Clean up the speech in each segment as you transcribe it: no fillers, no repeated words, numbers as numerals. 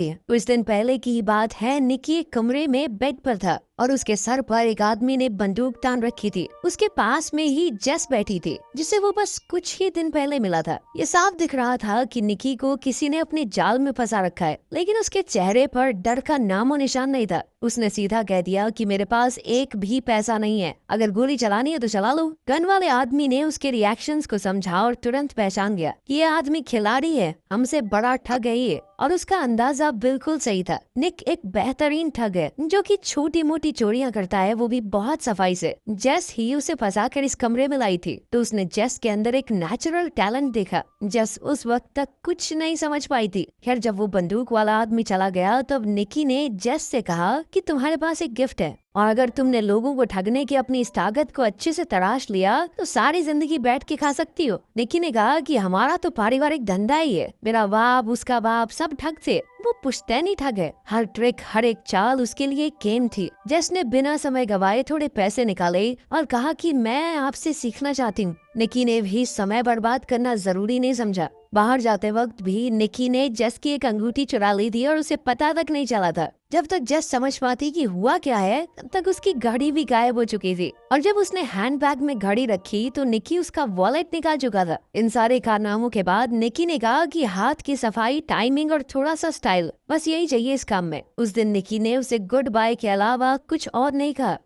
कुछ दिन पहले की ही बात है। निकी एक कमरे में बेड पर था और उसके सर पर एक आदमी ने बंदूक तान रखी थी। उसके पास में ही जेस बैठी थी, जिसे वो बस कुछ ही दिन पहले मिला था। ये साफ दिख रहा था कि निकी को किसी ने अपने जाल में फंसा रखा है, लेकिन उसके चेहरे पर डर का नामो निशान नहीं था। उसने सीधा कह दिया कि मेरे पास एक भी पैसा नहीं है, अगर गोली चलानी है तो चला लो। गन वाले आदमी ने उसके रिएक्शंस को समझा और तुरंत पहचान गया कि ये आदमी खिलाड़ी है, हमसे बड़ा ठग है ये। और उसका अंदाजा बिल्कुल सही था। निक एक बेहतरीन ठग है जो कि छोटी मोटी चोरियां करता है, वो भी बहुत सफाई से। जेस ही उसे फंसा कर इस कमरे में लाई थी, तो उसने जेस के अंदर एक नेचुरल टैलेंट देखा। जेस उस वक्त तक कुछ नहीं समझ पाई थी। खैर, जब वो बंदूक वाला आदमी चला गया तब निकी ने जेस से कहा कि तुम्हारे पास एक गिफ्ट है, और अगर तुमने लोगों को ठगने की अपनी इस ताकत को अच्छे से तराश लिया तो सारी जिंदगी बैठ के खा सकती हो। निकी ने कहा कि हमारा तो पारिवारिक धंधा ही है, मेरा बाप उसका बाप सब ठग थे, वो पुश्तैनी ठग है। हर ट्रिक हर एक चाल उसके लिए एक गेम थी। जेस ने बिना समय गवाए थोड़े पैसे निकाले और कहा कि मैं आपसे सीखना चाहती हूँ। निकी ने भी समय बर्बाद करना जरूरी नहीं समझा। बाहर जाते वक्त भी निकी ने जेस की एक अंगूठी चुरा ली थी और उसे पता तक नहीं चला था। जब तक जेस समझ पाती कि हुआ क्या है, तब तक उसकी घड़ी भी गायब हो चुकी थी। और जब उसने हैंडबैग में घड़ी रखी तो निकी उसका वॉलेट निकाल चुका था। इन सारे कारनामों के बाद निकी ने कहा कि हाथ की सफाई, टाइमिंग और थोड़ा सा स्टाइल, बस यही चाहिए इस काम में। उस दिन निकी ने उसे गुड बाय के अलावा कुछ और नहीं कहा।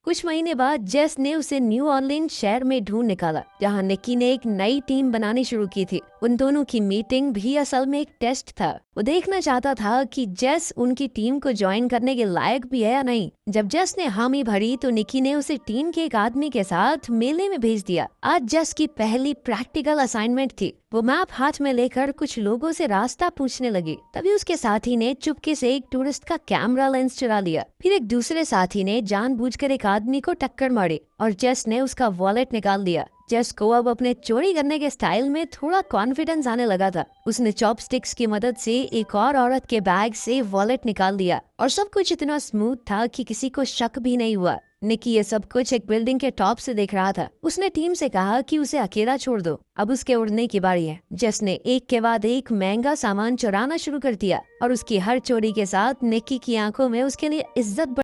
कुछ महीने बाद जेस ने उसे न्यू ऑरलीन्स शहर में ढूंढ निकाला, जहां निकी ने एक नई टीम बनानी शुरू की थी। उन दोनों की मीटिंग भी असल में एक टेस्ट था। वो देखना चाहता था कि जेस उनकी टीम को ज्वाइन करने के लायक भी है या नहीं। जब जेस ने हामी भरी तो निकी ने उसे टीम के एक आदमी के साथ मेले में भेज दिया। आज जेस की पहली प्रैक्टिकल असाइनमेंट थी। वो मैप हाथ में लेकर कुछ लोगों से रास्ता पूछने लगी। तभी उसके साथी ने चुपके से एक टूरिस्ट का कैमरा लेंस चुरा लिया। फिर एक दूसरे साथी ने जानबूझकर एक आदमी को टक्कर मारी और जेस ने उसका वॉलेट निकाल दिया। जेस को अब अपने चोरी करने के स्टाइल में थोड़ा कॉन्फिडेंस आने लगा था। उसने चॉपस्टिक्स की मदद से एक और औरत के बैग से वॉलेट निकाल दिया और सब कुछ इतना स्मूथ था कि किसी को शक भी नहीं हुआ। निकी ये सब कुछ एक बिल्डिंग के टॉप से देख रहा था। उसने टीम से कहा कि उसे अकेला छोड़ दो, अब उसके उड़ने की बारी है। जेस ने एक के बाद एक महंगा सामान चुराना शुरू कर दिया और उसकी हर चोरी के साथ निकी की आंखों में उसके लिए इज्जत